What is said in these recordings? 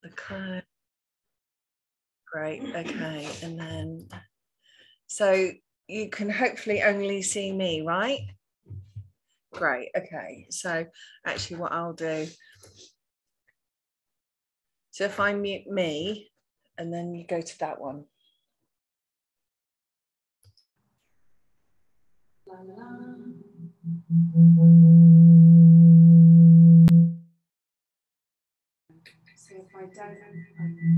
Okay. Great. Okay. And then, so you can hopefully only see me, right? Great. Okay. So actually what I'll do, so if I mute me and then you go to that one. La, la, la. So if I don't,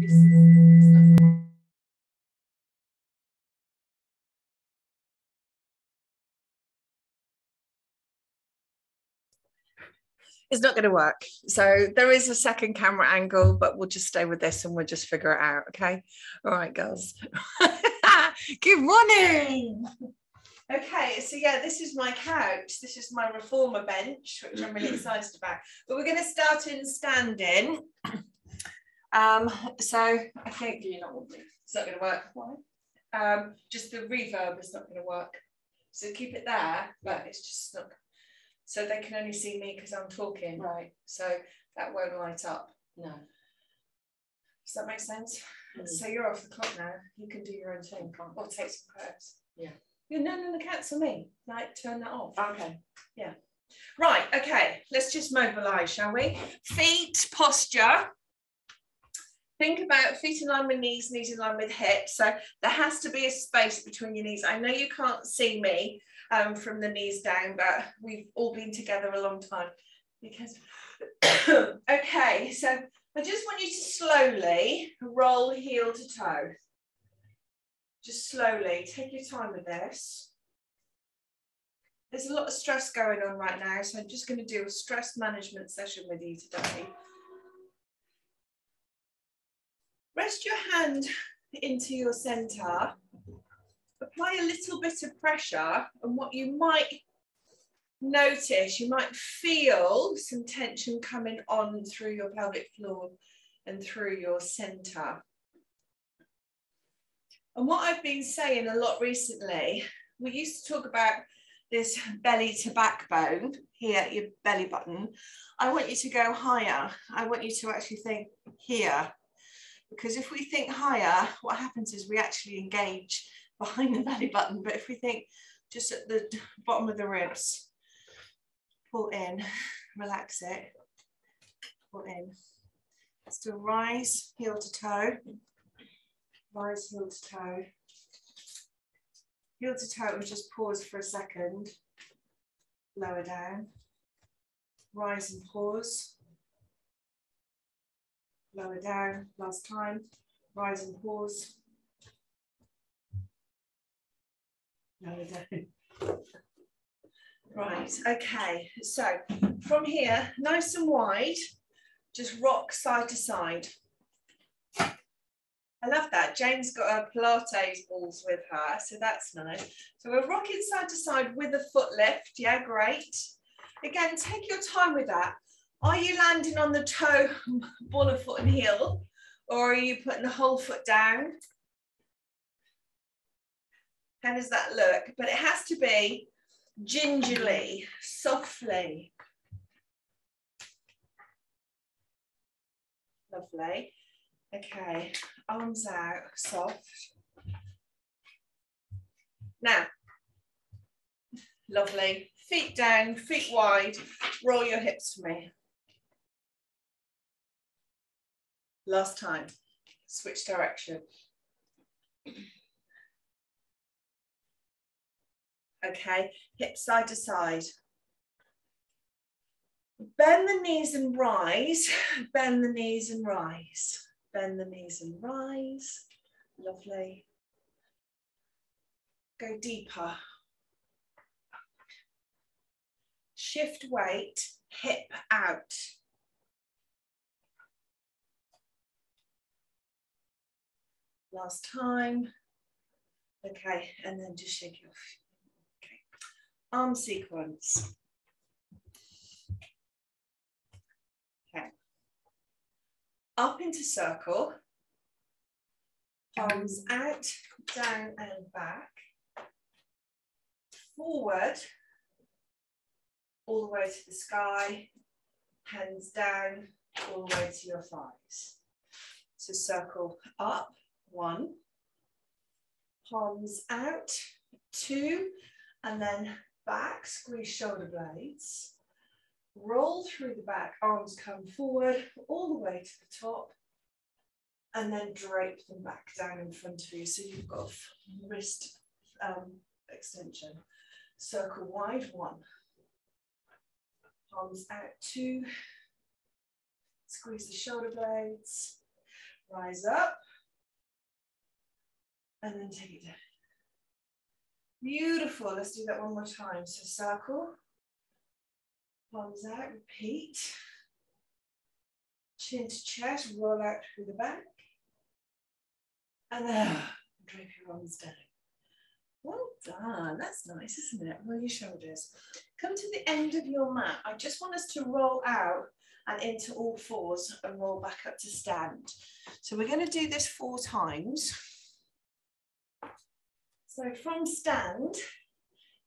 this is not. It's not going to work. So there is a second camera angle, but we'll just stay with this and we'll just figure it out. Okay. All right, girls. Good morning. Okay, so yeah, this is my couch. This is my reformer bench, which I'm really excited about. But we're going to start in standing. So I think it's not going to work. Why? Just the reverb is not going to work. So keep it there, but it's just not. So they can only see me because I'm talking. Right. So that won't light up. No. Does that make sense? Mm. So you're off the clock now. You can do your own thing. Or take some prayers. Yeah. No, the cancel me. Like, turn that off. Okay. Yeah. Right, okay. Let's just mobilise, shall we? Feet posture. Think about feet in line with knees, knees in line with hips. So there has to be a space between your knees. I know you can't see me from the knees down, but we've all been together a long time. Because okay, so I just want you to slowly roll heel to toe. Just slowly, take your time with this. There's a lot of stress going on right now, so I'm just going to do a stress management session with you today. Rest your hand into your centre. Apply a little bit of pressure, and what you might notice, you might feel some tension coming on through your pelvic floor and through your centre. And what I've been saying a lot recently, we used to talk about this belly to backbone here at your belly button. I want you to go higher. I want you to actually think here, because if we think higher, what happens is we actually engage behind the belly button. But if we think just at the bottom of the ribs, pull in, relax it, pull in. Still rise, heel to toe. Rise, heel to toe. Heel to toe, and just pause for a second. Lower down. Rise and pause. Lower down, last time. Rise and pause. Lower down. Right, okay. So from here, nice and wide, just rock side to side. I love that. Jane's got her Pilates balls with her, so that's nice. So we're rocking side to side with a foot lift. Yeah, great. Again, take your time with that. Are you landing on the toe, ball of foot and heel, or are you putting the whole foot down? How does that look? But it has to be gingerly, softly. Lovely. Okay, arms out, soft. Now, lovely. Feet down, feet wide. Roll your hips for me. Last time. Switch direction. Okay, hips side to side. Bend the knees and rise. Bend the knees and rise. Bend the knees and rise. Lovely. Go deeper. Shift weight, hip out. Last time. Okay, and then just shake it off. Okay. Arm sequence. Okay. Up into circle. Arms out, down and back. Forward. All the way to the sky. Hands down, all the way to your thighs. So circle up, 1, palms out, 2, and then back, squeeze shoulder blades, roll through the back, arms come forward, all the way to the top, and then drape them back down in front of you. So you've got wrist extension. Circle wide, 1. Palms out, 2. Squeeze the shoulder blades. Rise up. And then take it down. Beautiful. Let's do that one more time. So circle. Palms out, repeat. Chin to chest, roll out through the back. And then drape your arms down. Well done. That's nice, isn't it? Roll your shoulders. Come to the end of your mat. I just want us to roll out and into all fours and roll back up to stand. So we're going to do this 4 times. So from stand,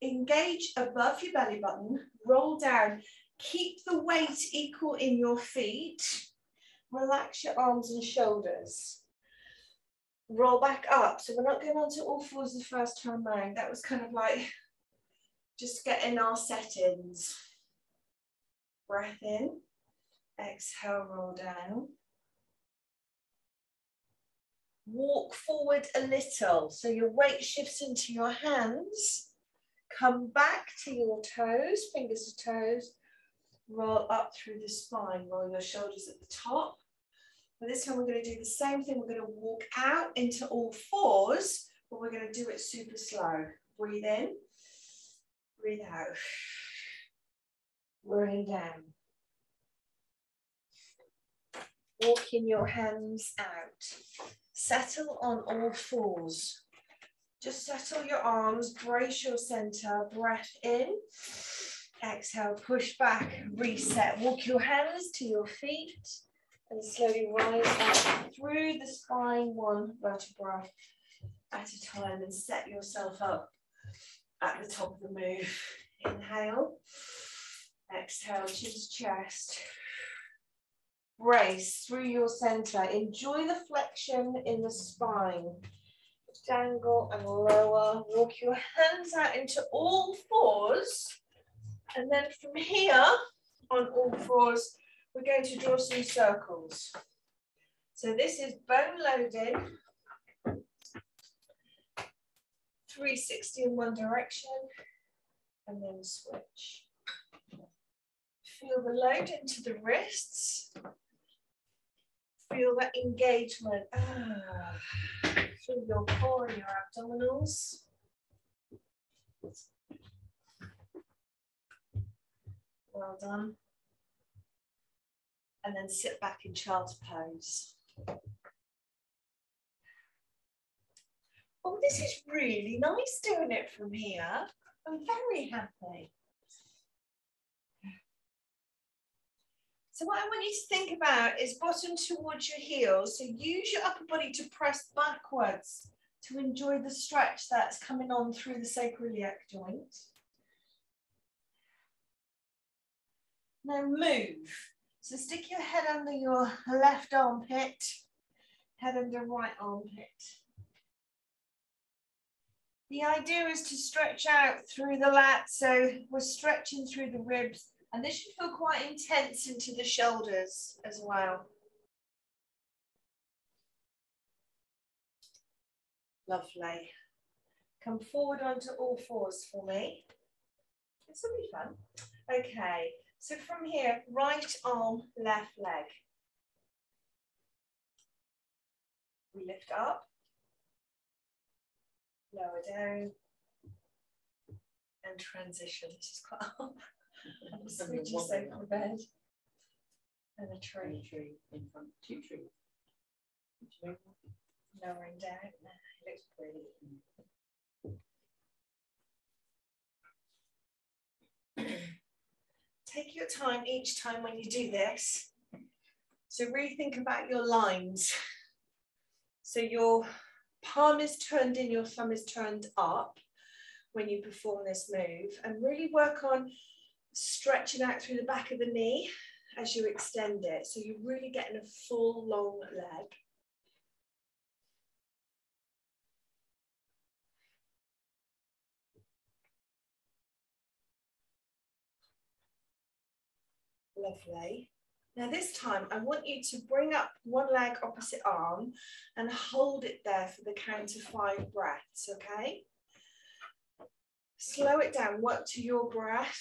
engage above your belly button, roll down, keep the weight equal in your feet, relax your arms and shoulders. Roll back up. So we're not going on to all fours the first time round. That was kind of like just getting our settings. Breath in, exhale, roll down. Walk forward a little. So your weight shifts into your hands. Come back to your toes, fingers to toes. Roll up through the spine. Roll your shoulders at the top. But this time we're going to do the same thing. We're going to walk out into all fours, but we're going to do it super slow. Breathe in, breathe out. Rolling down. Walking your hands out. Settle on all fours. Just settle your arms, brace your center, breath in. Exhale, push back, reset. Walk your hands to your feet. And slowly rise up through the spine, 1 vertebra at a time, and set yourself up at the top of the move. Inhale, exhale, chin to chest. Brace through your center. Enjoy the flexion in the spine. Dangle and lower. Walk your hands out into all fours. And then from here, on all fours, we're going to draw some circles. So this is bone loading, 360 in one direction, and then switch. Feel the load into the wrists. Feel that engagement. Feel your core and your abdominals. Well done. And then sit back in child's pose. Oh, this is really nice doing it from here. I'm very happy. So what I want you to think about is bottom towards your heels. So use your upper body to press backwards to enjoy the stretch that's coming on through the sacroiliac joint. Now move. So stick your head under your left armpit, head under right armpit. The idea is to stretch out through the lats, so we're stretching through the ribs, and this should feel quite intense into the shoulders as well. Lovely. Come forward onto all fours for me. This will be fun. Okay. So from here, right arm, left leg. We lift up, lower down, and transition. This is quite hard. Switch your sofa bed. And a tree. In front, 2 trees. Lowering down. It looks pretty. Take your time each time when you do this. So really think about your lines. So your palm is turned in, your thumb is turned up when you perform this move, and really work on stretching out through the back of the knee as you extend it. So you're really getting a full long leg. Lovely. Now this time I want you to bring up one leg opposite arm and hold it there for the count of 5 breaths, okay? Slow it down, work to your breath.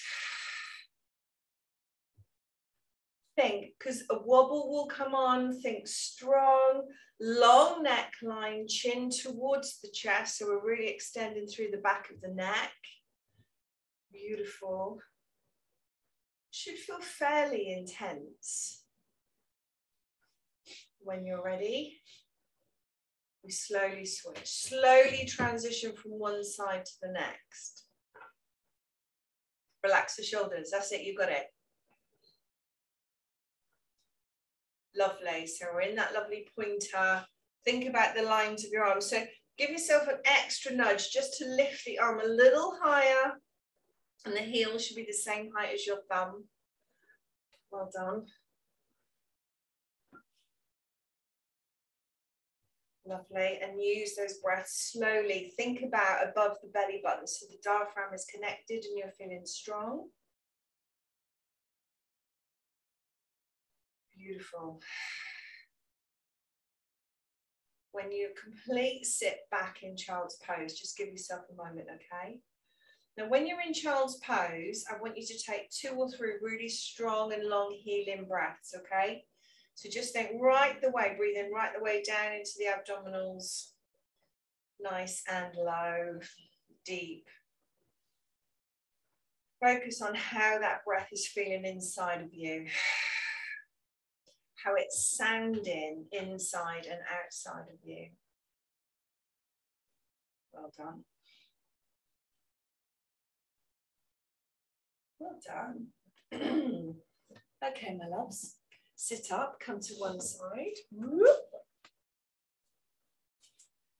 Think, because a wobble will come on, think strong, long neckline, chin towards the chest, so we're really extending through the back of the neck. Beautiful. Should feel fairly intense. When you're ready, we slowly switch, slowly transition from one side to the next. Relax the shoulders, that's it, you got it. Lovely, so we're in that lovely pointer. Think about the lines of your arms. So give yourself an extra nudge just to lift the arm a little higher, and the heel should be the same height as your thumb. Well done. Lovely, and use those breaths slowly. Think about above the belly button so the diaphragm is connected and you're feeling strong. Beautiful. When you complete sit back in child's pose, just give yourself a moment, okay? Now, when you're in child's pose, I want you to take 2 or 3 really strong and long healing breaths, okay? So just think right the way, breathe in right the way down into the abdominals. Nice and low, deep. Focus on how that breath is feeling inside of you. How it's sounding inside and outside of you. Well done. Well done. Okay, my loves. Sit up, come to one side. Whoop.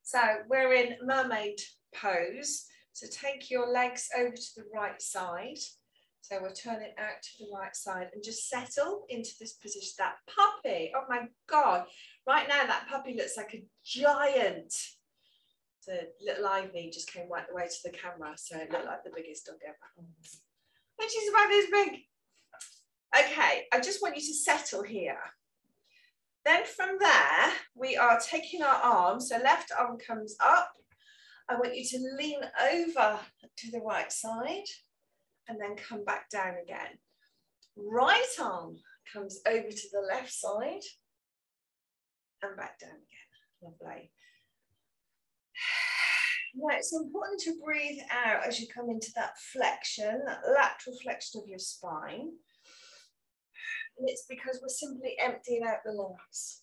So we're in mermaid pose. So take your legs over to the right side. So we'll turn it out to the right side and just settle into this position. That puppy, oh my God. Right now that puppy looks like a giant. The little Ivy just came right the way to the camera. So it looked like the biggest dog ever. And she's about this big. Okay, I just want you to settle here. Then from there, we are taking our arms. So left arm comes up. I want you to lean over to the right side and then come back down again. Right arm comes over to the left side and back down again. Lovely. Now it's important to breathe out as you come into that flexion, that lateral flexion of your spine. And it's because we're simply emptying out the lungs.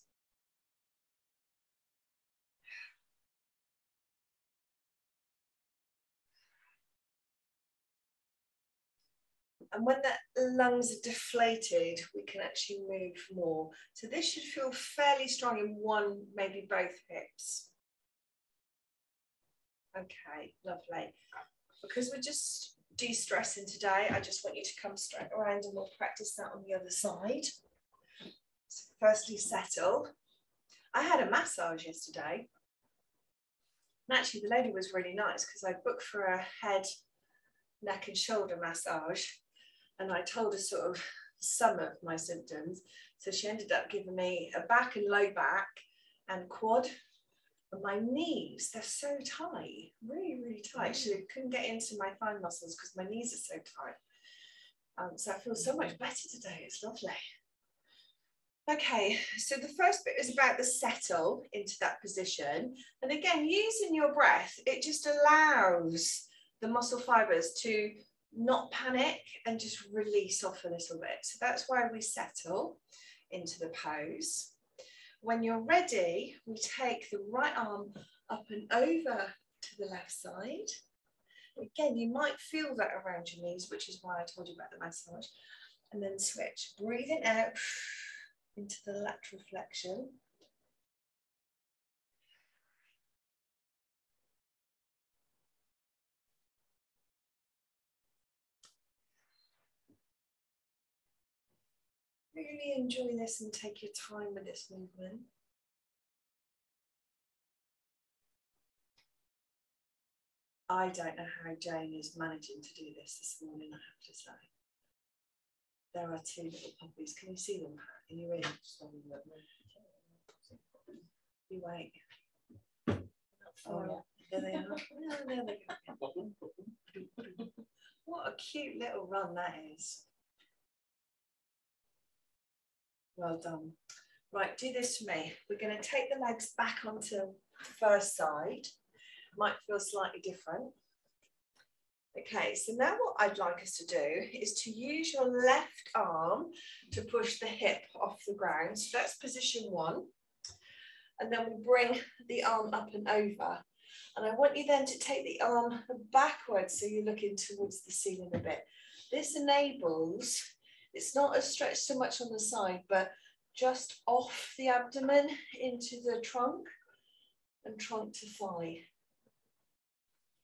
And when the lungs are deflated, we can actually move more. So this should feel fairly strong in one, maybe both hips. Okay, lovely. Because we're just de-stressing today, I just want you to come straight around and we'll practice that on the other side. So firstly, settle. I had a massage yesterday. And actually the lady was really nice because I booked for a head, neck and shoulder massage. And I told her sort of some of my symptoms. So she ended up giving me a back and low back and quad. And my knees, they're so tight, really, really tight. She couldn't get into my thigh muscles because my knees are so tight. So I feel so much better today. It's lovely. Okay, so the first bit is about the settle into that position. And again, using your breath, it just allows the muscle fibers to not panic and just release off a little bit. So that's why we settle into the pose. When you're ready, we take the right arm up and over to the left side. Again, you might feel that around your knees, which is why I told you about the massage. And then switch, breathing out into the lateral flexion. Really enjoy this and take your time with this movement. I don't know how Jane is managing to do this morning, I have to say. There are two little puppies. Can you see them? Are you in? You wait. Oh, yeah. There they are. Oh, there they go. What a cute little run that is. Well done. Right, do this for me. We're going to take the legs back onto first side. Might feel slightly different. Okay, so now what I'd like us to do is to use your left arm to push the hip off the ground. So that's position 1. And then we'll bring the arm up and over. And I want you then to take the arm backwards so you're looking towards the ceiling a bit. This enables, it's not a stretch so much on the side, but just off the abdomen into the trunk and trunk to thigh.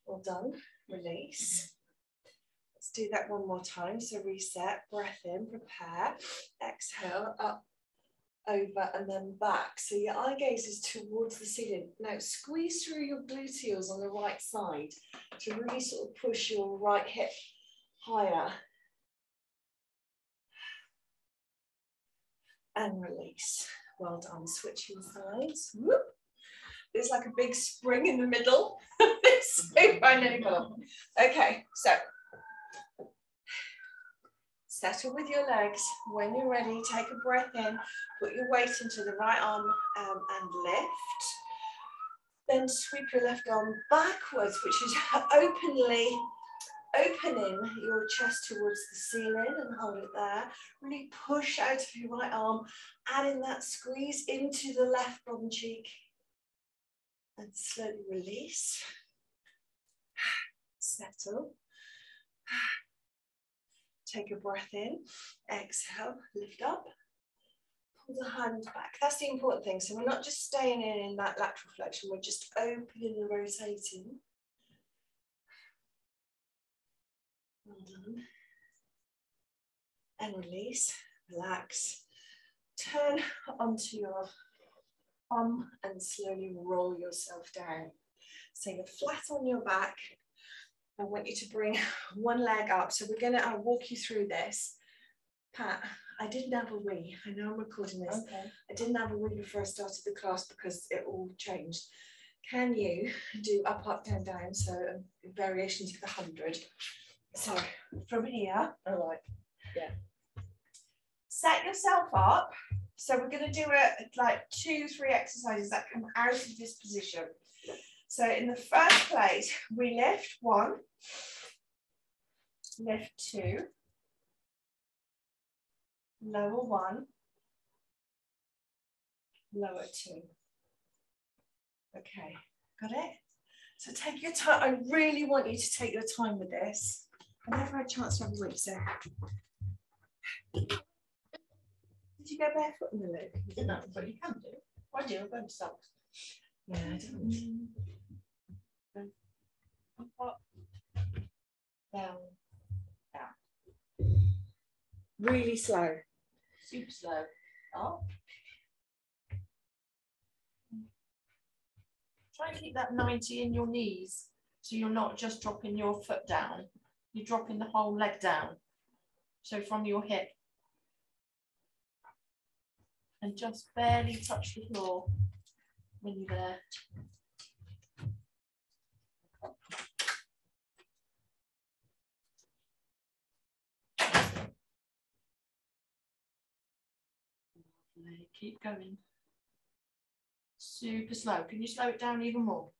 Well done. Release. Let's do that one more time. So reset, breath in, prepare, exhale, up, over, and then back. So your eye gaze is towards the ceiling. Now squeeze through your gluteals on the right side to really sort of push your right hip higher. And release. Well done. Switching sides. Whoop. There's like a big spring in the middle. It's so fine. Okay, so settle with your legs. When you're ready, take a breath in, put your weight into the right arm and lift. Then sweep your left arm backwards, which is opening your chest towards the ceiling and hold it there. Really push out of your right arm, adding that squeeze into the left bottom cheek. And slowly release. Settle. Take a breath in. Exhale. Lift up. Pull the hand back. That's the important thing. So we're not just staying in that lateral flexion. We're just opening and rotating. Well done. And release. Relax. Turn onto your bum and slowly roll yourself down. So you're flat on your back. I want you to bring one leg up. So I'll walk you through this. Pat, I didn't have a wee. I know I'm recording this. Okay. I didn't have a wee before I started the class because it all changed. Can you do up, up, down, down? So variations of the 100. So from here. All right. Yeah. Set yourself up. So we're going to do like 2-3 exercises that come out of this position. So in the first place, we lift 1, lift 2, lower 1, lower 2. Okay, got it? So take your time. I really want you to take your time with this. I never had a chance to have a week, so. Did you go barefoot in the loop? You didn't, but you can do. Why do you? I'm going to socks. Yeah, I don't. Up, down, down. Really slow. Super slow. Up. Try and keep that 90 in your knees, so you're not just dropping your foot down. You're dropping the whole leg down. So from your hip. And just barely touch the floor when you're there. Keep going. Super slow. Can you slow it down even more?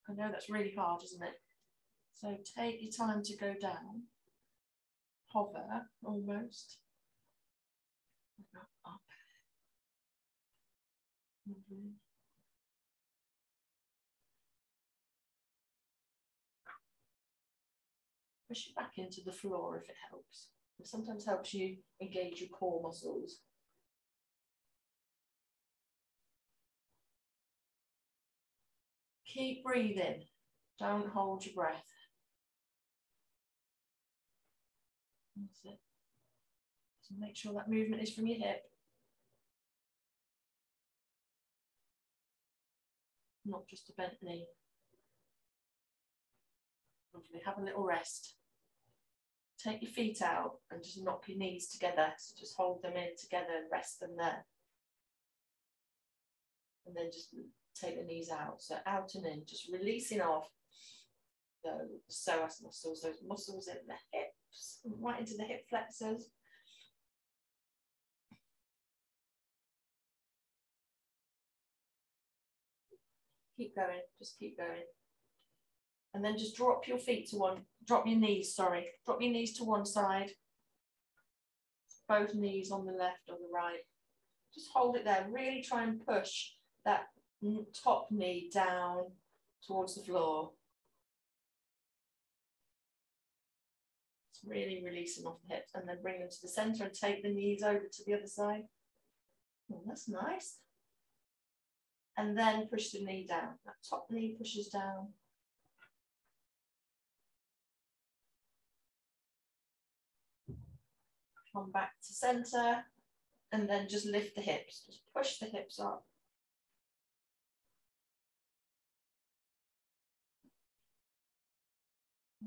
I know that's really hard, isn't it? So take your time to go down. Hover almost. Up. Push it back into the floor if it helps. It sometimes helps you engage your core muscles. Keep breathing. Don't hold your breath. That's it. So make sure that movement is from your hip. Not just a bent knee. Lovely. Have a little rest. take your feet out and just knock your knees together. So just hold them in together and rest them there. And then just take the knees out. So out and in, just releasing off the psoas muscles, those muscles in the hips, right into the hip flexors. Keep going, just keep going. And then just drop your feet to one, drop your knees to one side. Both knees on the left or the right. Just hold it there, really try and push that top knee down towards the floor. It's really releasing off the hips, and then bring them to the center and take the knees over to the other side. Oh, that's nice. And then push the knee down. That top knee pushes down. Come back to center, and then just lift the hips. Just push the hips up.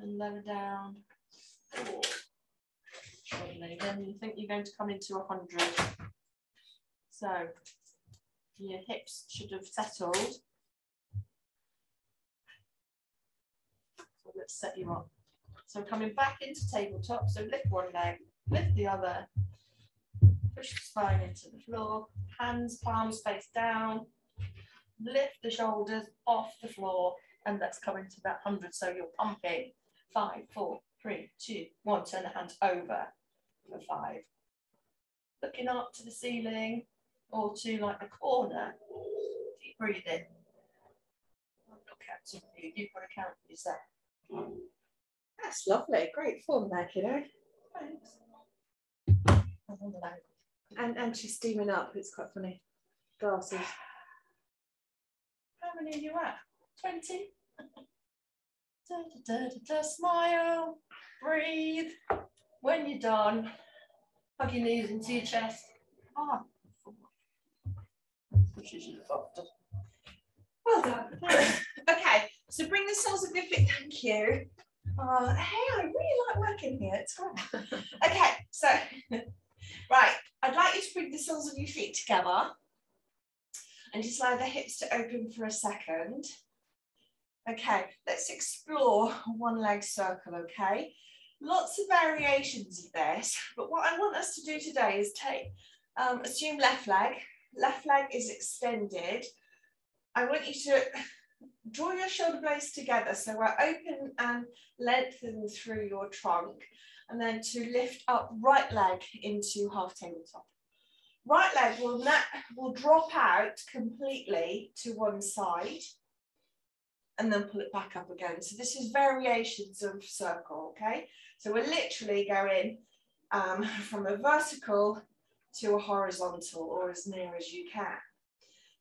And lower down. Oh. Then you think you're going to come into 100. So your hips should have settled. So let's set you up. So coming back into tabletop. So lift one leg, lift the other. Push the spine into the floor. Hands, palms face down. Lift the shoulders off the floor. And let's come into that 100. So you're pumping. 5, 4, 3, 2, 1. Turn the hands over for 5. Looking up to the ceiling or to like the corner. Keep breathing. I'm not counting for you. You've got to count for yourself. That's lovely. Great form there, kiddo. Thanks. And she's steaming up. It's quite funny. Glasses. How many are you at? 20? Da, da, da, da, da. Smile, breathe. When you're done, hug your knees into your chest. Ah, pushes you after. Well done. Okay, so bring the soles of your feet. Thank you. Hey, I really like working here. It's great. Okay, so right, I'd like you to bring the soles of your feet together and just allow the hips to open for a second. Okay, let's explore one leg circle, okay? Lots of variations of this, but what I want us to do today is take, assume left leg is extended. I want you to draw your shoulder blades together so we're open and lengthened through your trunk, and then to lift up right leg into half tabletop. Right leg will drop out completely to one side and then pull it back up again. So this is variations of circle, okay? So we're literally going from a vertical to a horizontal, or as near as you can.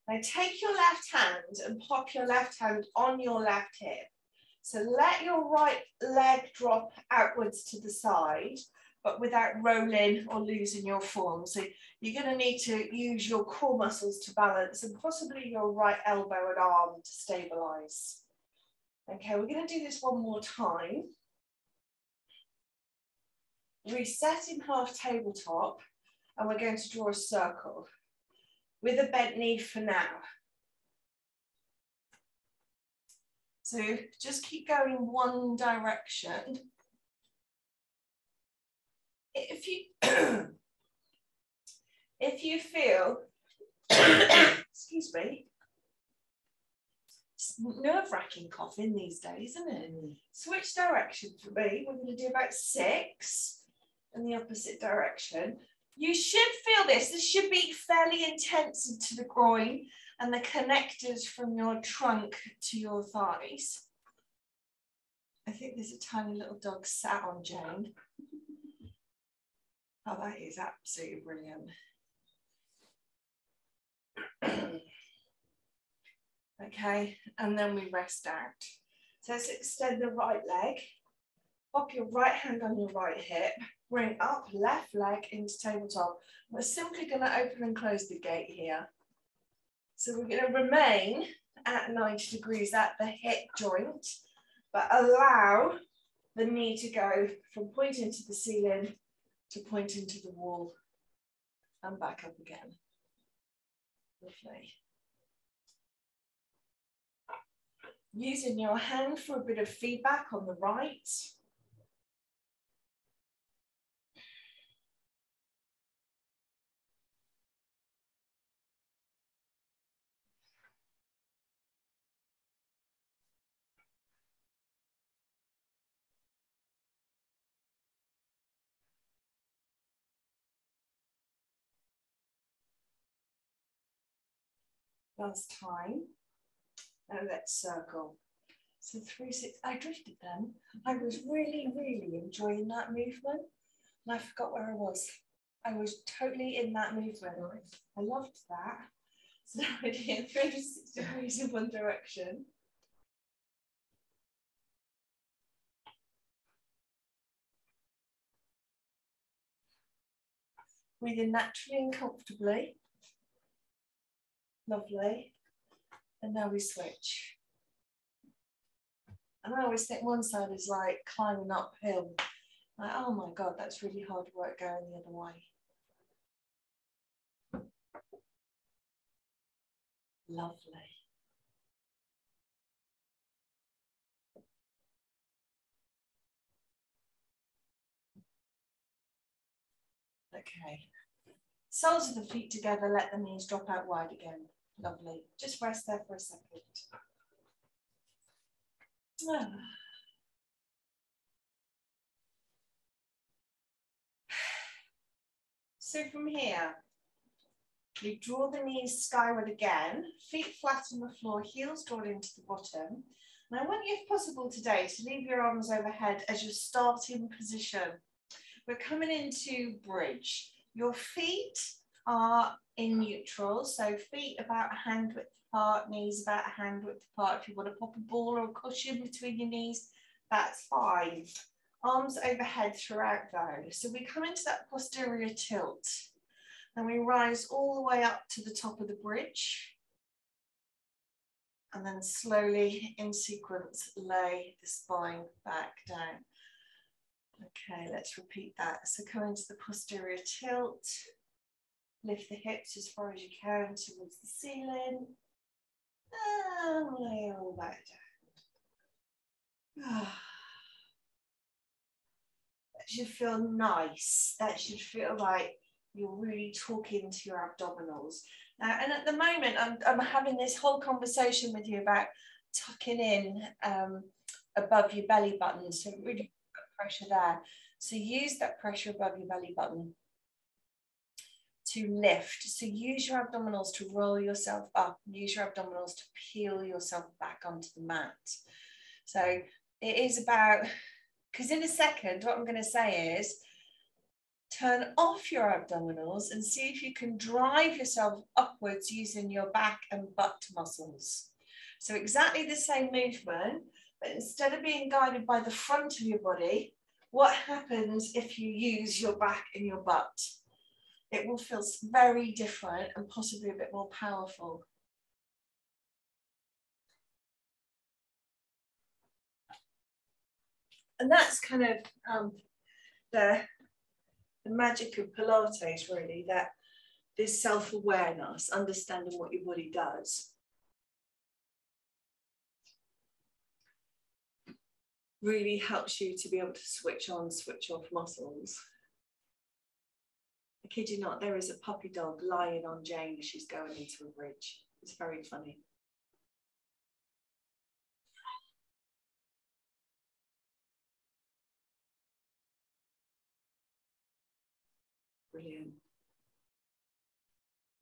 Now take your left hand and pop your left hand on your left hip. So let your right leg drop outwards to the side, but without rolling or losing your form. So you're going to need to use your core muscles to balance, and possibly your right elbow and arm to stabilize. Okay, we're going to do this one more time. Reset in half tabletop, and we're going to draw a circle with a bent knee for now. So just keep going one direction. If you feel, excuse me, it's nerve-wracking coughing these days, isn't it? Switch direction for me. We're going to do about 6 in the opposite direction. You should feel this. This should be fairly intense into the groin and the connectors from your trunk to your thighs. I think there's a tiny little dog sat on Jane. Oh, that is absolutely brilliant. Okay, and then we rest out. So let's extend the right leg. Pop your right hand on your right hip. Bring up left leg into tabletop. We're simply going to open and close the gate here. So we're going to remain at 90 degrees at the hip joint, but allow the knee to go from pointing to the ceiling to pointing to the wall and back up again. Lovely. Using your hand for a bit of feedback on the right. Last time. Now let's circle. So 3, 6, I drifted then. I was really, really enjoying that movement. And I forgot where I was. I was totally in that movement. I loved that. So I did 360 degrees in one direction. Breathing naturally and comfortably. Lovely. And now we switch. And I always think one side is like climbing uphill. Like, oh my God, that's really hard work going the other way. Lovely. Okay. Soles of the feet together, let the knees drop out wide again. Lovely. Just rest there for a second. So from here, you draw the knees skyward again, feet flat on the floor, heels drawn into the bottom. And I want you, if possible today, to leave your arms overhead as your starting position. We're coming into bridge. Your feet are in neutral, so feet about a hand width apart, knees about a hand width apart. If you want to pop a ball or a cushion between your knees, that's fine. Arms overhead throughout though. So we come into that posterior tilt and we rise all the way up to the top of the bridge. And then slowly in sequence, lay the spine back down. Okay, let's repeat that. So come into the posterior tilt, lift the hips as far as you can towards the ceiling, and lay all back down. That should feel nice. That should feel like you're really talking to your abdominals. And at the moment, I'm having this whole conversation with you about tucking in above your belly button, so really put pressure there. So use that pressure above your belly button to lift. So use your abdominals to roll yourself up, use your abdominals to peel yourself back onto the mat. So it is about, because in a second, what I'm going to say is, turn off your abdominals and see if you can drive yourself upwards using your back and butt muscles. So exactly the same movement, but instead of being guided by the front of your body, what happens if you use your back and your butt? It will feel very different and possibly a bit more powerful. And that's kind of the magic of Pilates, really, that this self-awareness, understanding what your body does, really helps you to be able to switch on, switch off muscles. I kid you not, there is a puppy dog lying on Jane as she's going into a bridge. It's very funny. Brilliant.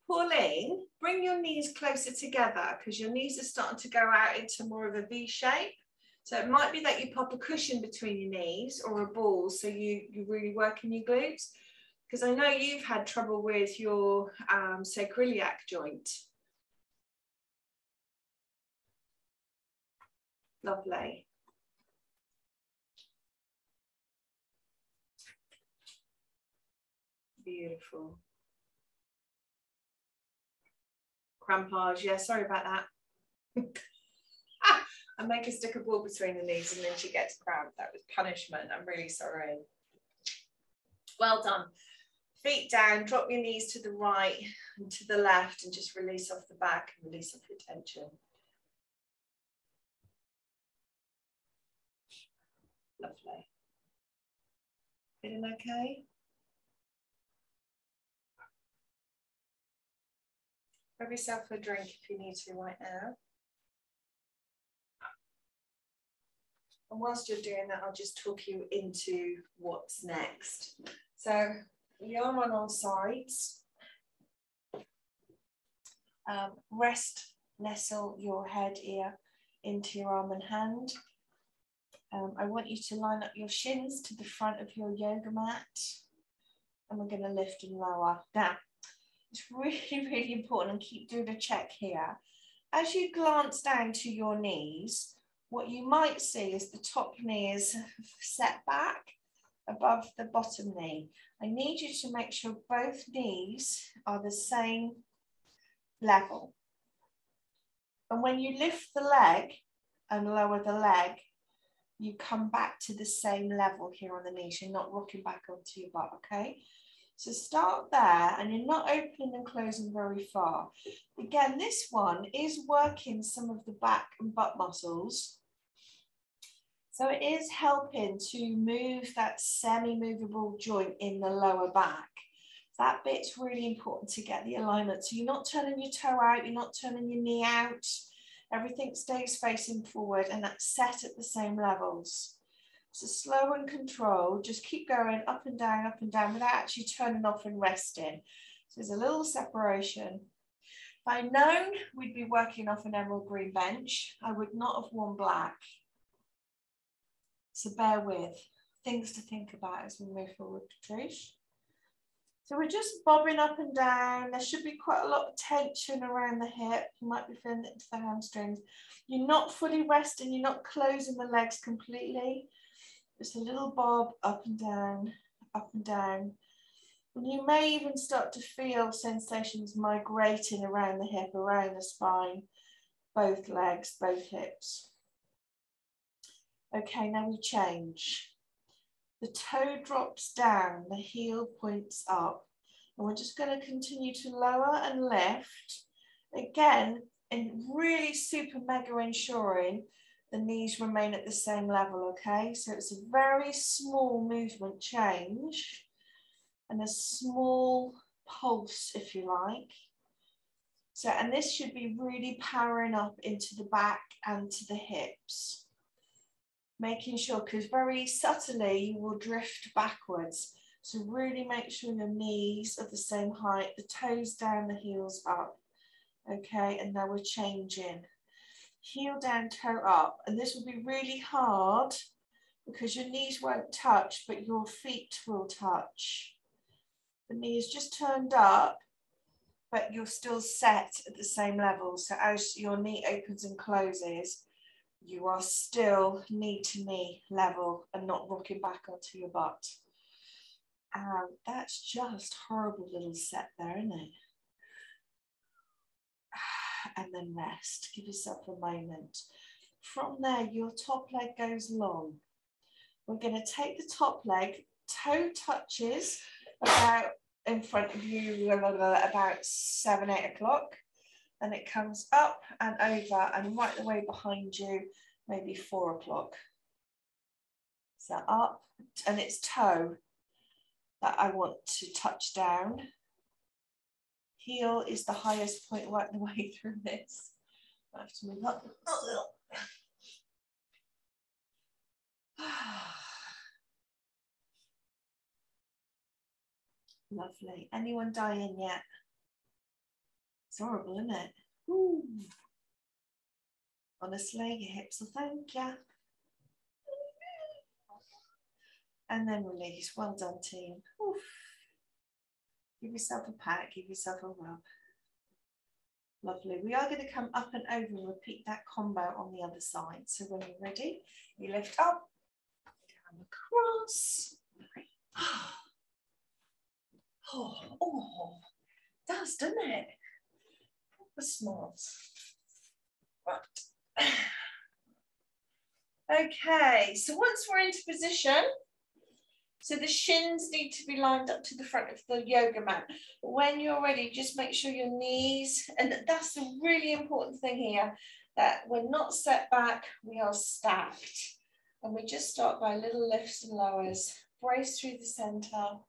Pauline, bring your knees closer together because your knees are starting to go out into more of a V shape. So it might be that you pop a cushion between your knees or a ball so you really work in your glutes. Because I know you've had trouble with your sacroiliac joint. Lovely. Beautiful. Crampage, yeah, sorry about that. and make her stick a ball between the knees, and then she gets cramp. That was punishment. I'm really sorry. Well done. Feet down, drop your knees to the right and to the left, and just release off the back and release off your tension. Lovely. Feeling okay? Grab yourself a drink if you need to right now. And whilst you're doing that, I'll just talk you into what's next. So the arm on all sides. Rest, nestle your head here into your arm and hand. I want you to line up your shins to the front of your yoga mat. And we're going to lift and lower. Now, it's really, really important, and keep doing a check here. As you glance down to your knees, what you might see is the top knee is set back above the bottom knee. I need you to make sure both knees are the same level. And when you lift the leg and lower the leg, you come back to the same level here on the knees. You're not rocking back onto your butt, okay? So start there, and you're not opening and closing very far. Again, this one is working some of the back and butt muscles. So it is helping to move that semi-movable joint in the lower back. That bit's really important to get the alignment. So you're not turning your toe out, you're not turning your knee out. Everything stays facing forward, and that's set at the same levels. So slow and controlled, just keep going up and down without actually turning off and resting. So there's a little separation. If I'd known we'd be working off an emerald green bench, I would not have worn black. So bear with, things to think about as we move forward, Patrice. So we're just bobbing up and down. There should be quite a lot of tension around the hip. You might be feeling it into the hamstrings. You're not fully resting, you're not closing the legs completely. Just a little bob up and down, up and down. And you may even start to feel sensations migrating around the hip, around the spine, both legs, both hips. Okay, now we change. The toe drops down, the heel points up. And we're just going to continue to lower and lift. Again, and really super mega ensuring the knees remain at the same level, okay? So it's a very small movement change and a small pulse, if you like. So, and this should be really powering up into the back and to the hips. Making sure, because very subtly you will drift backwards. So really make sure your knees are the same height, the toes down, the heels up. Okay, and now we're changing. Heel down, toe up. And this will be really hard because your knees won't touch, but your feet will touch. The knee is just turned up, but you're still set at the same level. So as your knee opens and closes, you are still knee to knee level and not rocking back onto your butt. That's just horrible little set there, isn't it? And then rest, give yourself a moment. From there, your top leg goes long. We're going to take the top leg, toe touches about in front of you, about 7, 8 o'clock. Then it comes up and over and right the way behind you, maybe 4 o'clock. So up, and it's toe that I want to touch down. Heel is the highest point right the way through this. I have to move up. Lovely. Anyone dying yet? It's horrible, isn't it? Ooh. Honestly, your hips will thank you. And then release. Well done, team. Oof. Give yourself a pat, give yourself a rub. Lovely. We are going to come up and over and repeat that combo on the other side. So when you're ready, you lift up, down across. Oh, does, doesn't it? Proper smart. Right. Okay, so once we're into position, so the shins need to be lined up to the front of the yoga mat. When you're ready, just make sure your knees, and that's the really important thing here, that we're not set back, we are stacked. And we just start by little lifts and lowers. Brace through the center.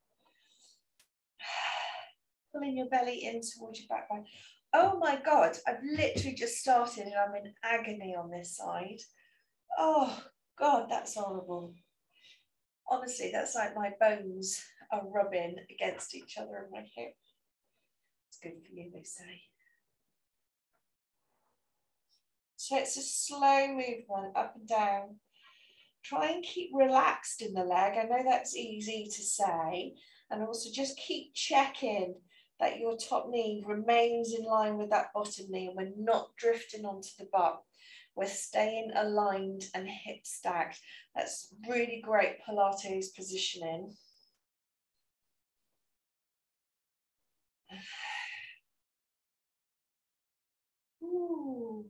Pulling your belly in towards your backbone. Oh my God, I've literally just started and I'm in agony on this side. Oh God, that's horrible. Honestly, that's like my bones are rubbing against each other in my hip. It's good for you, they say. So it's a slow movement up and down. Try and keep relaxed in the leg. I know that's easy to say. And also just keep checking that your top knee remains in line with that bottom knee and we're not drifting onto the butt. We're staying aligned and hip stacked. That's really great Pilates positioning. Ooh.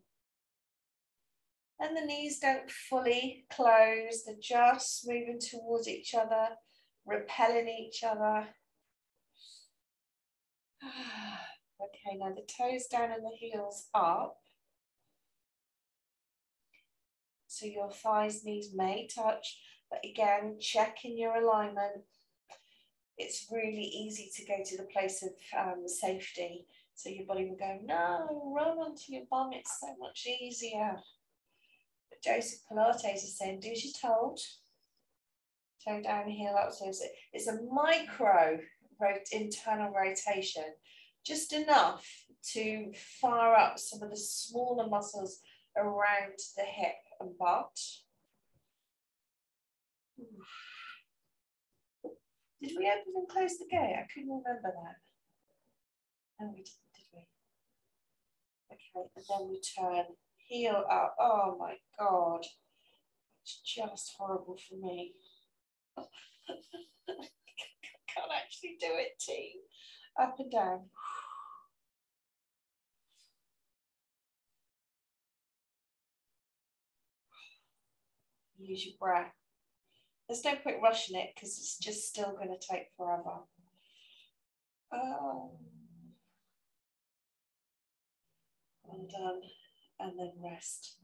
And the knees don't fully close, they're just moving towards each other, repelling each other. Okay, now the toes down and the heels up. So your thighs, knees may touch, but again, check in your alignment. It's really easy to go to the place of safety. So your body will go, no, run onto your bum, it's so much easier. But Joseph Pilates is saying, do as you're told. Toe down, heel up. So it's a micro internal rotation, just enough to fire up some of the smaller muscles around the hip and butt. Did we open and close the gate? I couldn't remember that. No, we didn't, did we? Okay, and then we turn heel up. Oh my God, it's just horrible for me. I can't actually do it, team. Up and down. Use your breath. There's no point rushing it because it's just still going to take forever. And done. And then rest.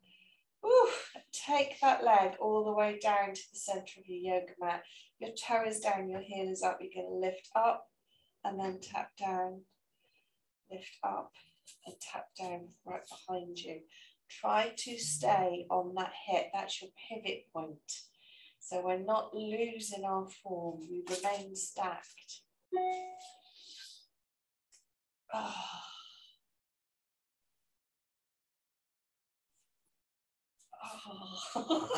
Ooh, take that leg all the way down to the center of your yoga mat. Your toe is down, your heel is up. You're going to lift up and then tap down. Lift up and tap down right behind you. Try to stay on that hip. That's your pivot point. So we're not losing our form. We remain stacked. Oh. Oh.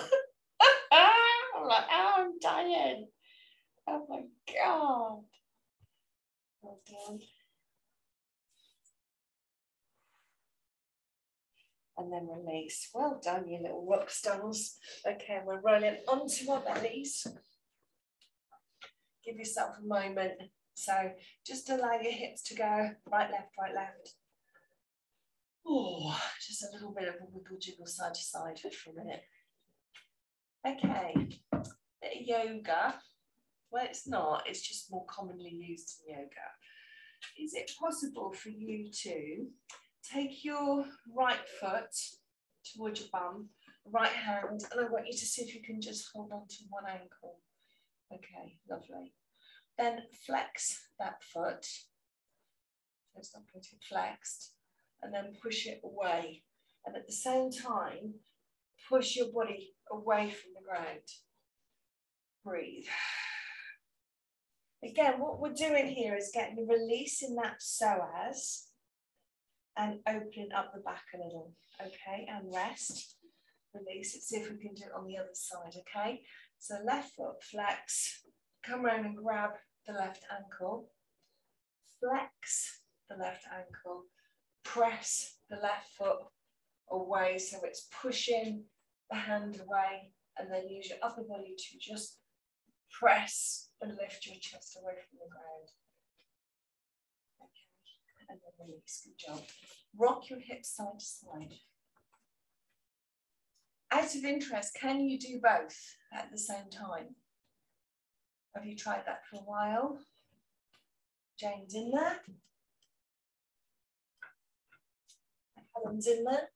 I'm like, oh, I'm dying. Oh my God. Well done. And then release. Well done, you little rock stars. Okay, we're rolling onto our bellies. Give yourself a moment. So just allow your hips to go right, left, right, left. Oh, just a little bit of a wiggle jiggle side to side for a minute. Okay, yoga. Well, it's not, it's just more commonly used in yoga. Is it possible for you to take your right foot towards your bum, right hand, and I want you to see if you can just hold on to one ankle. Okay, lovely. Then flex that foot. So it's not pretty flexed. And then push it away. And at the same time, push your body away from the ground. Breathe. Again, what we're doing here is getting the release in that psoas and opening up the back a little. Okay, and rest. Release it. See if we can do it on the other side. Okay, so left foot flex. Come around and grab the left ankle. Flex the left ankle. Press the left foot away so it's pushing the hand away, and then use your upper body to just press and lift your chest away from the ground. Okay, and then release. Good job. Rock your hips side to side. Out of interest, can you do both at the same time? Have you tried that for a while? Jane's in there. Helen's in there.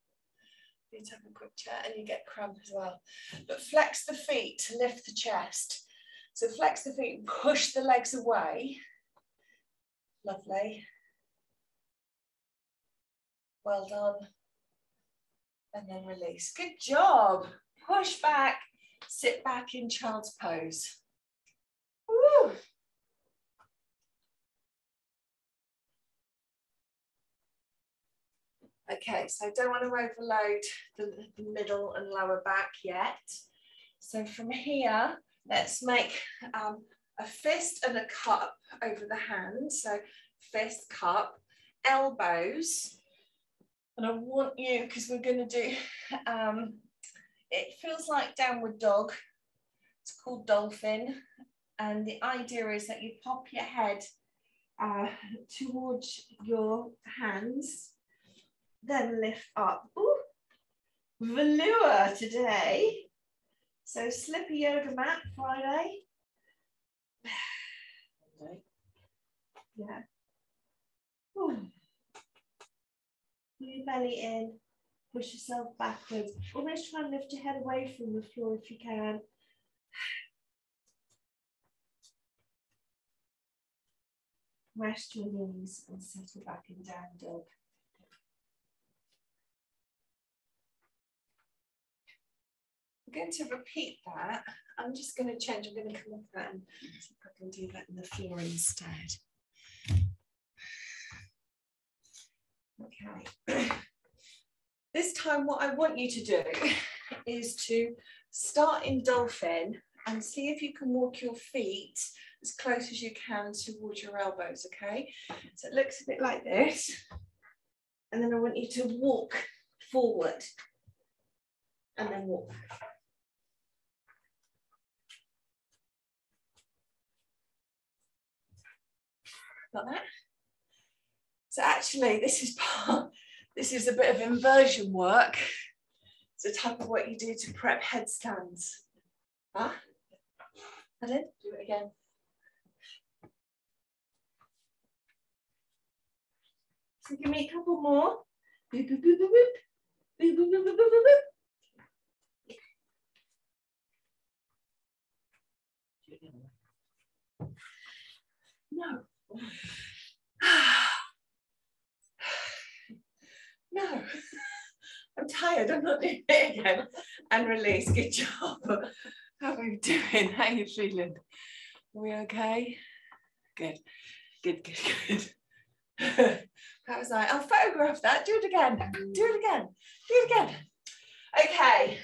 You take a quick chair and you get cramp as well. But flex the feet to lift the chest. So flex the feet and push the legs away. Lovely. Well done. And then release. Good job. Push back, sit back in child's pose. Woo. Okay, so don't want to overload the middle and lower back yet. So from here, let's make a fist and a cup over the hand. So fist, cup, elbows. And I want you, because we're going to do, it feels like downward dog. It's called dolphin. And the idea is that you pop your head towards your hands, then lift up. Ooh, velour today. So slippy yoga mat Friday. Yeah. Ooh. Pull your belly in, push yourself backwards. Almost try and lift your head away from the floor if you can. Rest your knees and settle back in down dog. I'm going to repeat that. I'm just going to change. I'm going to come off that and see if I can do that in the floor instead. Okay. This time what I want you to do is to start in dolphin and see if you can walk your feet as close as you can towards your elbows, okay? So it looks a bit like this. And then I want you to walk forward and then walk back. Got that? So actually this is a bit of inversion work. It's the type of work you do to prep headstands. Huh? Pardon? Do it again. So give me a couple more. Boop, boop, boop, boop, boop. Boop, boop, boop, boop, boop, boop, boop. No. No. I'm tired. I'm not doing it again. And release. Good job. How are you doing? How are you feeling? Are we okay? Good. Good, good, good. That was nice. I'll photograph that. Do it again. Do it again. Do it again. Okay.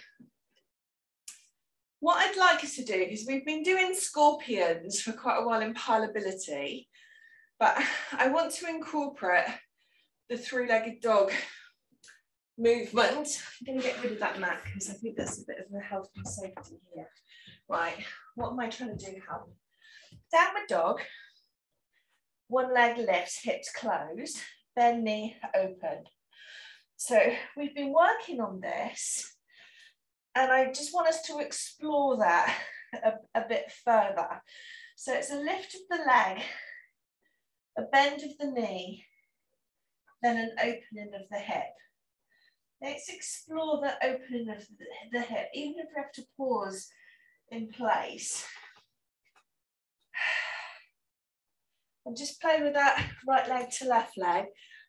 What I'd like us to do is we've been doing scorpions for quite a while in pilability, but I want to incorporate the three-legged dog movement. I'm going to get rid of that mat because I think that's a bit of a health and safety here. Right. What am I trying to do, Hal? Downward dog. One leg lifts, hips closed, bend knee open. So we've been working on this and I just want us to explore that a bit further. So it's a lift of the leg, a bend of the knee, then an opening of the hip. Let's explore the opening of the hip, even if we have to pause in place. And just play with that right leg to left leg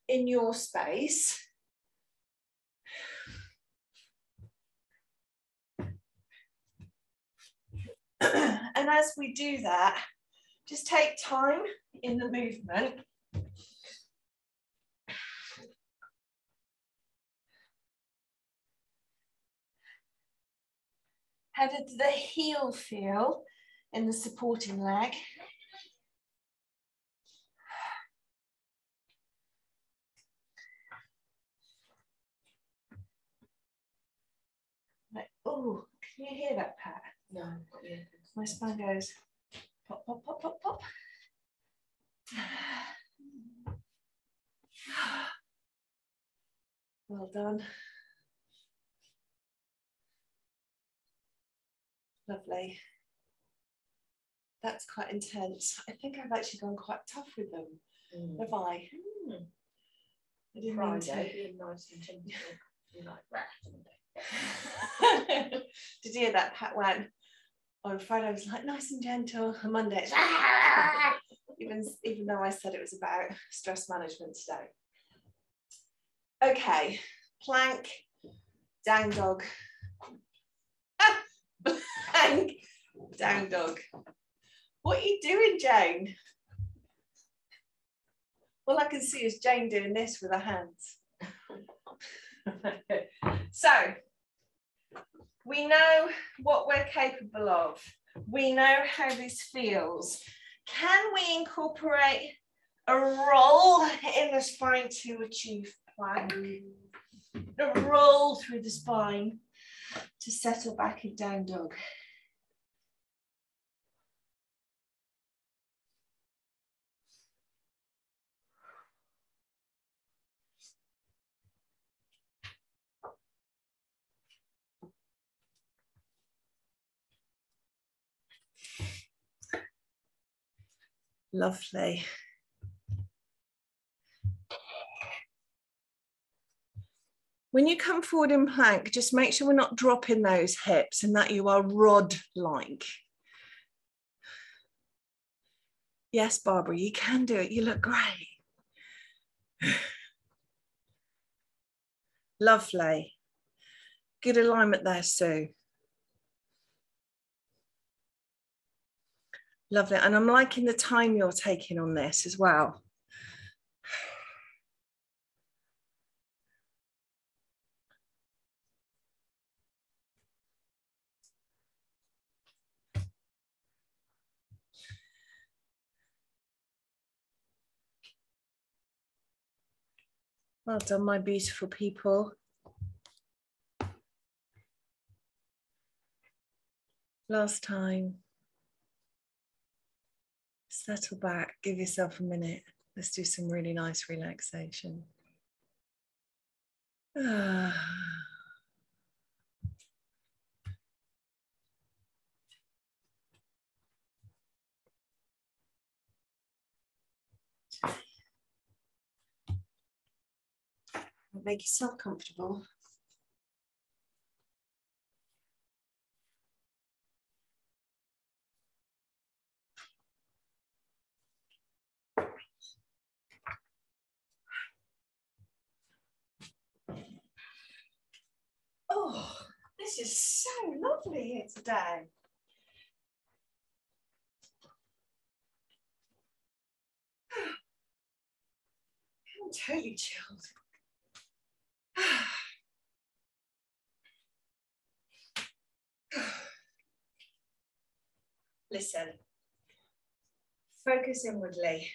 in your space. And as we do that, just take time in the movement. How did the heel feel in the supporting leg? Like, oh, can you hear that, Pat? No, not yet. My spine goes pop, pop, pop, pop, pop. Well done. Lovely. That's quite intense. I think I've actually gone quite tough with them. Have I? I didn't mean to. Nice and gentle. Like that. Did you hear that? Pat went. On Friday I was like nice and gentle. On Monday it's even though I said it was about stress management today. Okay, plank, down dog. Plank, down dog. What are you doing, Jane? All I can see is Jane doing this with her hands. So, we know what we're capable of. We know how this feels. Can we incorporate a roll in the spine to achieve plank? A roll through the spine to settle back in down dog. Lovely. When you come forward in plank, just make sure we're not dropping those hips and that you are rod-like. Yes, Barbara, you can do it. You look great. Lovely. Good alignment there, Sue. Lovely. And I'm liking the time you're taking on this as well. Well done, my beautiful people. Last time. Settle back, give yourself a minute. Let's do some really nice relaxation. Make yourself comfortable. Oh, this is so lovely here today. I'm totally chilled. Listen, focus inwardly.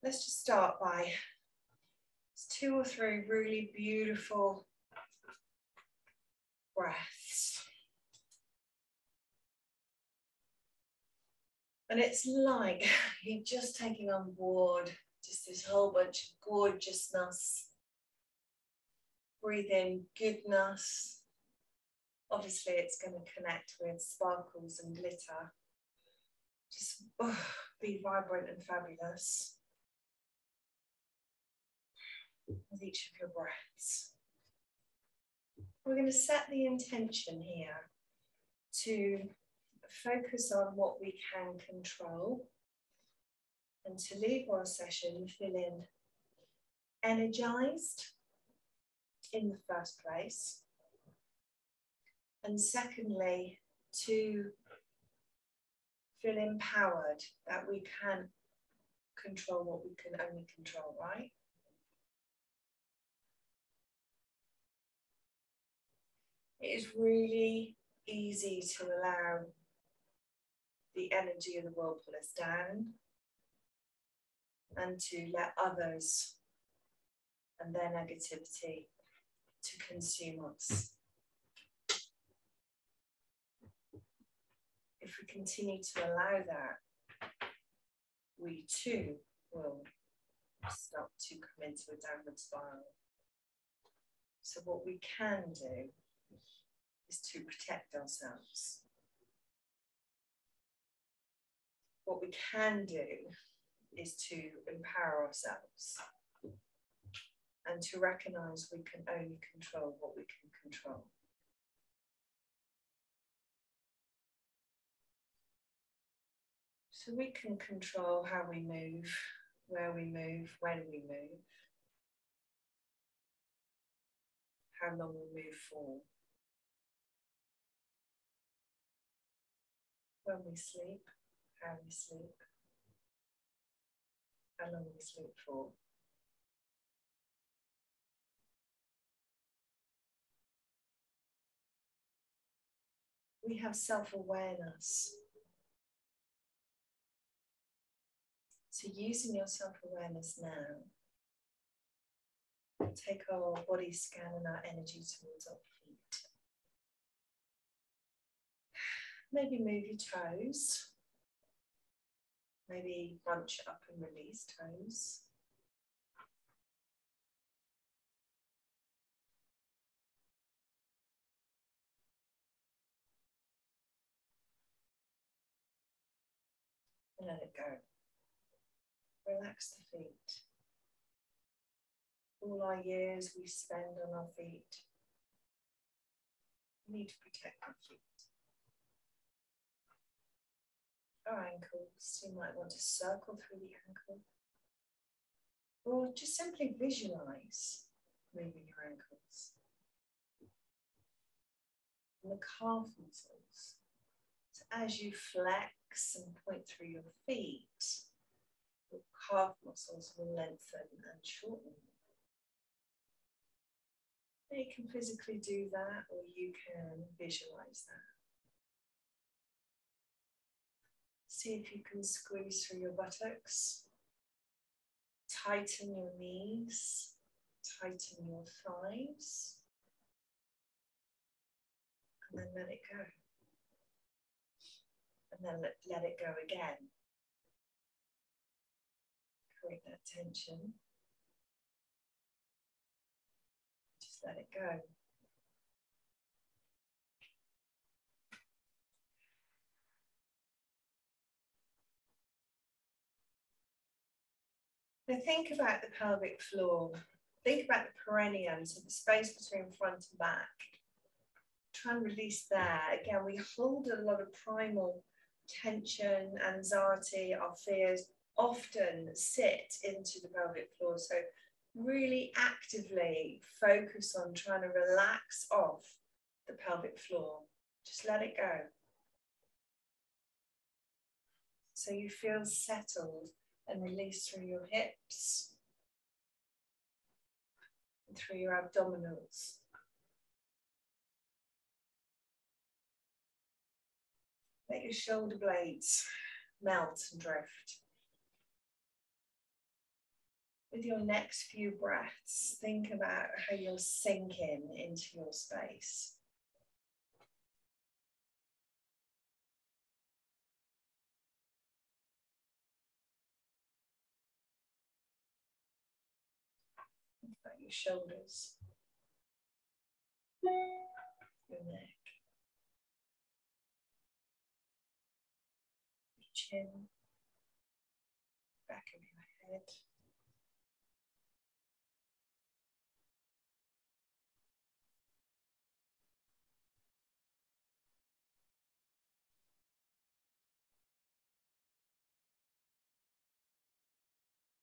Let's just start by 2 or 3 really beautiful breaths. And it's like you're just taking on board just this whole bunch of gorgeousness. Breathe in goodness. Obviously, it's going to connect with sparkles and glitter. Just be vibrant and fabulous with each of your breaths. We're going to set the intention here to focus on what we can control and to leave our session feeling energized in the first place. And secondly, to feel empowered that we can control what we can only control, right? It is really easy to allow the energy of the world pull us down and to let others and their negativity to consume us. If we continue to allow that, we too will start to come into a downward spiral. So what we can do is to protect ourselves. What we can do is to empower ourselves and to recognize we can only control what we can control. So we can control how we move, where we move, when we move, how long we move for. When we sleep, how we sleep, how long we sleep for. We have self-awareness. So using your self-awareness now, take our body scan and our energy towards our feet. Maybe move your toes. Maybe bunch up and release toes. And let it go. Relax the feet. All our years we spend on our feet. We need to protect our feet. Our ankles, you might want to circle through the ankle. Or just simply visualize moving your ankles. And the calf muscles. So as you flex and point through your feet, your calf muscles will lengthen and shorten. You can physically do that, or you can visualize that. See if you can squeeze through your buttocks, tighten your knees, tighten your thighs, and then let it go. And then let it go again. Create that tension. Just let it go. Now think about the pelvic floor. Think about the perineum, so the space between front and back. Try and release there. Again, we hold a lot of primal tension, anxiety, our fears often sit into the pelvic floor. So really actively focus on trying to relax off the pelvic floor. Just let it go. So you feel settled and release through your hips and through your abdominals. Let your shoulder blades melt and drift. With your next few breaths, think about how you're sinking into your space. Think about your shoulders, your neck, your chin, back of your head.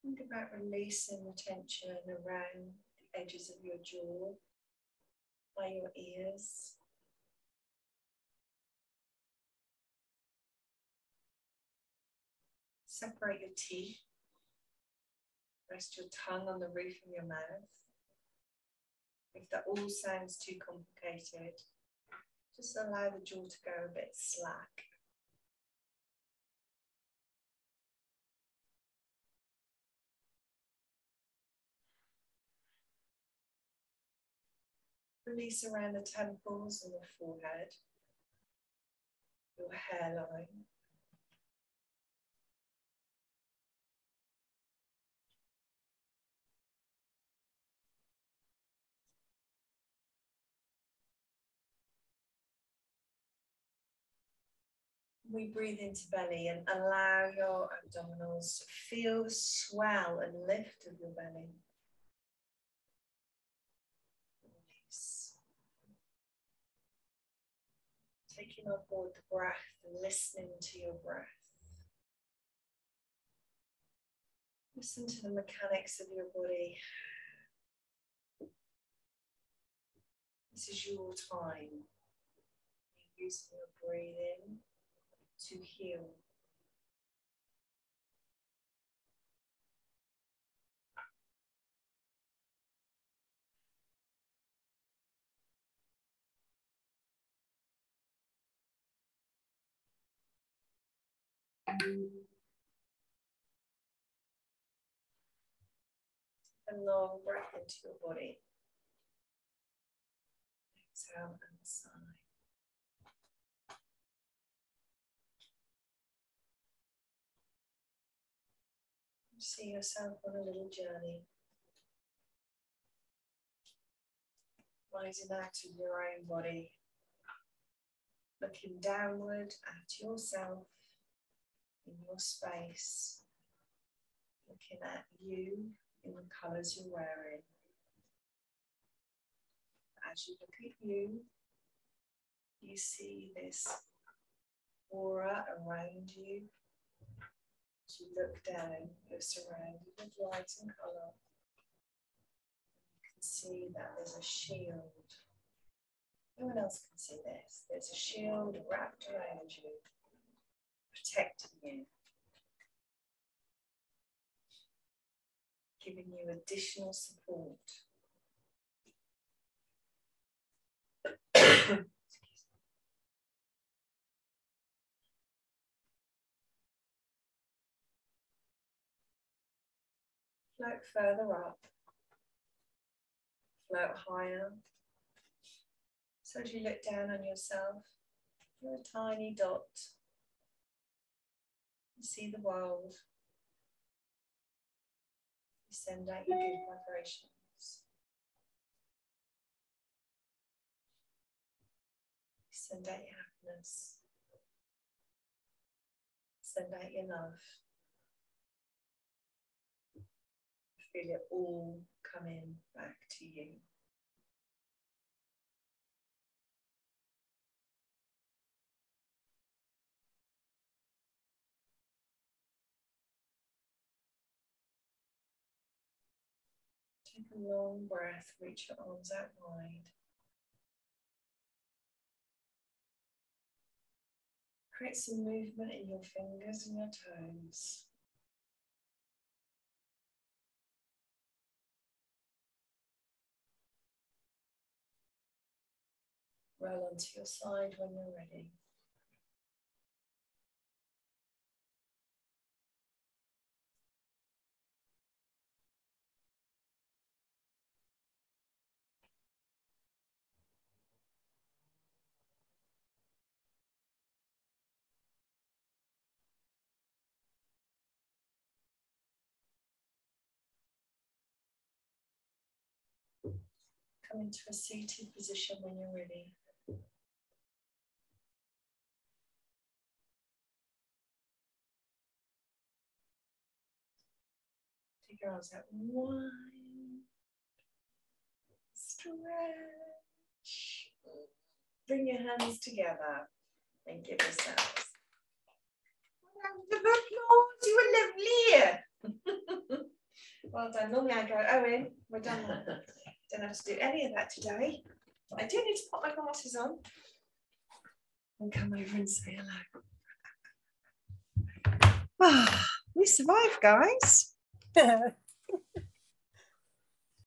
Think about releasing the tension around the edges of your jaw, by your ears. Separate your teeth. Rest your tongue on the roof of your mouth. If that all sounds too complicated, just allow the jaw to go a bit slack. Release around the temples and the forehead, your hairline. we breathe into belly and allow your abdominals to feel the swell and lift of your belly. Release. Taking on board the breath and listening to your breath. Listen to the mechanics of your body. This is your time. You're using your breathing to heal. A long breath into your body. Exhale and sigh. See yourself on a little journey. Rising out of your own body. Looking downward at yourself in your space. Looking at you in the colours you're wearing. As you look at you, you see this aura around you. As you look down, you're surrounded with light and colour. You can see that there's a shield. No one else can see this. There's a shield wrapped around you, protecting you, giving you additional support. Float further up, float higher. So as you look down on yourself, you're a tiny dot. You see the world. You send out your good vibrations. You send out your happiness. Send out your love. Feel it all coming back to you. Take a long breath, reach your arms out wide. Create some movement in your fingers and your toes. Roll onto your side when you're ready. Come into a seated position when you're ready. Take your arms out wide. Stretch. Bring your hands together and give yourselves a round of applause. You were lovely. Well done. Normally I go, Owen, we're done. Don't have to do any of that today. But I do need to put my glasses on and come over and say hello. Ah, we survived, guys.